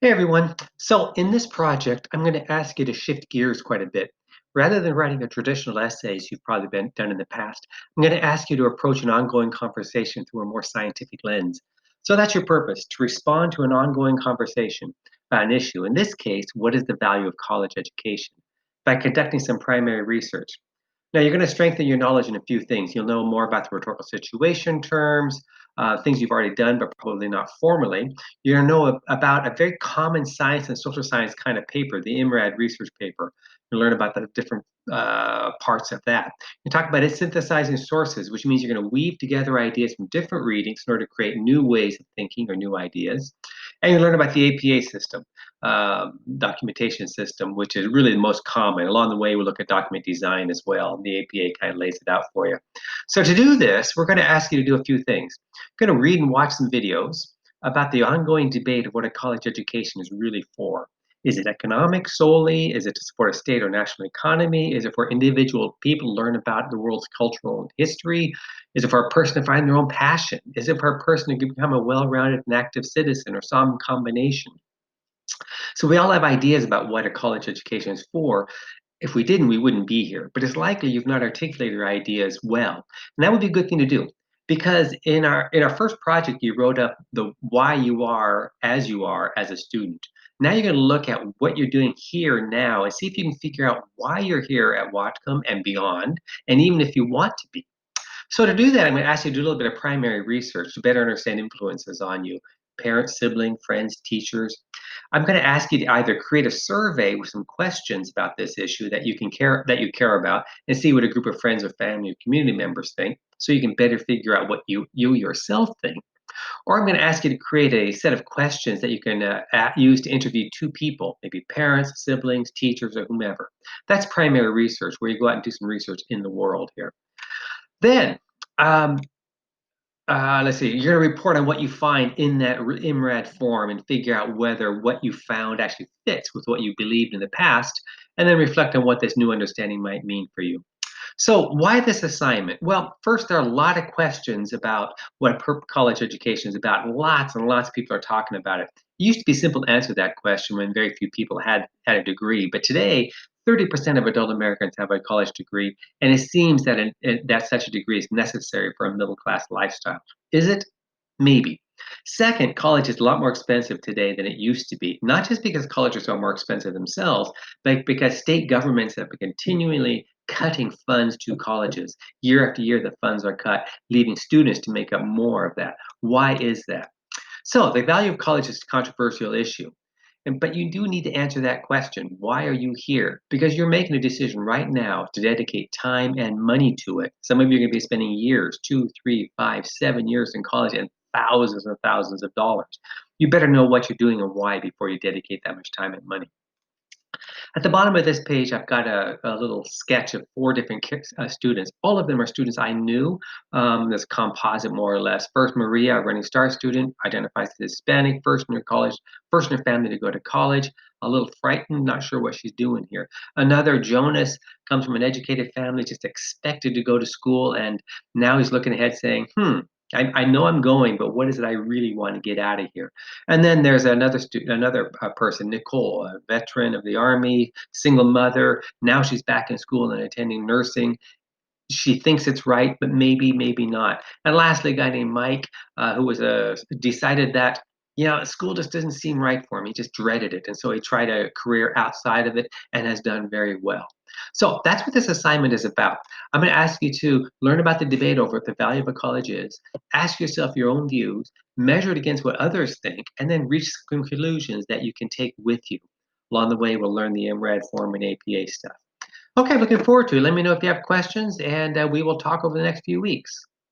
Hey everyone. So in this project, I'm going to ask you to shift gears quite a bit. Rather than writing a traditional essays you've probably been done in the past, I'm going to ask you to approach an ongoing conversation through a more scientific lens. So that's your purpose, to respond to an ongoing conversation about an issue. In this case, what is the value of college education? By conducting some primary research. Now, you're going to strengthen your knowledge in a few things. You'll know more about the rhetorical situation terms, things you've already done, but probably not formally. You're going to know about a very common science and social science kind of paper, the IMRAD research paper. You learn about the different parts of that. You talk about it synthesizing sources, which means you're going to weave together ideas from different readings in order to create new ways of thinking or new ideas. And you learn about the APA system, documentation system, which is really the most common. Along the way, we look at document design as well. The APA kind of lays it out for you. So to do this, we're going to ask you to do a few things. We're going to read and watch some videos about the ongoing debate of what a college education is really for. Is it economic solely? Is it to support a state or national economy? Is it for individual people to learn about the world's cultural history? Is it for a person to find their own passion? Is it for a person to become a well-rounded and active citizen or some combination? So we all have ideas about what a college education is for. If we didn't, we wouldn't be here. But it's likely you've not articulated your ideas well. And that would be a good thing to do. Because in our first project, you wrote up the why you are as a student. Now you're going to look at what you're doing here now and see if you can figure out why you're here at Watcom and beyond, and even if you want to be. So to do that, I'm going to ask you to do a little bit of primary research to better understand influences on you, parents, siblings, friends, teachers. I'm going to ask you to either create a survey with some questions about this issue that you care about, and see what a group of friends or family or community members think, so you can better figure out what you yourself think. Or I'm going to ask you to create a set of questions that you can use to interview two people, maybe parents, siblings, teachers, or whomever. That's primary research, where you go out and do some research in the world here. Then, um, let's see, you're going to report on what you find in that IMRAD form and figure out whether what you found actually fits with what you believed in the past, and then reflect on what this new understanding might mean for you. So, why this assignment? Well, first, there are a lot of questions about what college education is about. Lots and lots of people are talking about it. It used to be simple to answer that question when very few people had a degree, but today, 30% of adult Americans have a college degree, and it seems that that such a degree is necessary for a middle class lifestyle. Is it? Maybe. Second, college is a lot more expensive today than it used to be, not just because colleges are more expensive themselves, but because state governments have been continually cutting funds to colleges. Year after year, the funds are cut, leaving students to make up more of that. Why is that? So, the value of college is a controversial issue. But you do need to answer that question. Why are you here? Because you're making a decision right now to dedicate time and money to it. Some of you are going to be spending years, 2, 3, 5, 7 years in college and thousands of dollars. You better know what you're doing and why before you dedicate that much time and money. At the bottom of this page, I've got a little sketch of four different students. All of them are students I knew. This composite, more or less. First, Maria, a Running Star student, identifies as Hispanic, first in her family to go to college. A little frightened, not sure what she's doing here. Another, Jonas, comes from an educated family, just expected to go to school, and now he's looking ahead saying, I know I'm going, but what is it I really want to get out of here? And then there's another person, Nicole, a veteran of the Army, single mother. Now she's back in school and attending nursing. She thinks it's right, but maybe not. And lastly, a guy named Mike, who was decided that school just doesn't seem right for him. He just dreaded it, and so he tried a career outside of it and has done very well. So that's what this assignment is about. I'm going to ask you to learn about the debate over what the value of a college is. Ask yourself your own views, measure it against what others think, and then reach conclusions that you can take with you. Along the way, we'll learn the MRAD form and APA stuff. Okay, looking forward to it. Let me know if you have questions, and we will talk over the next few weeks.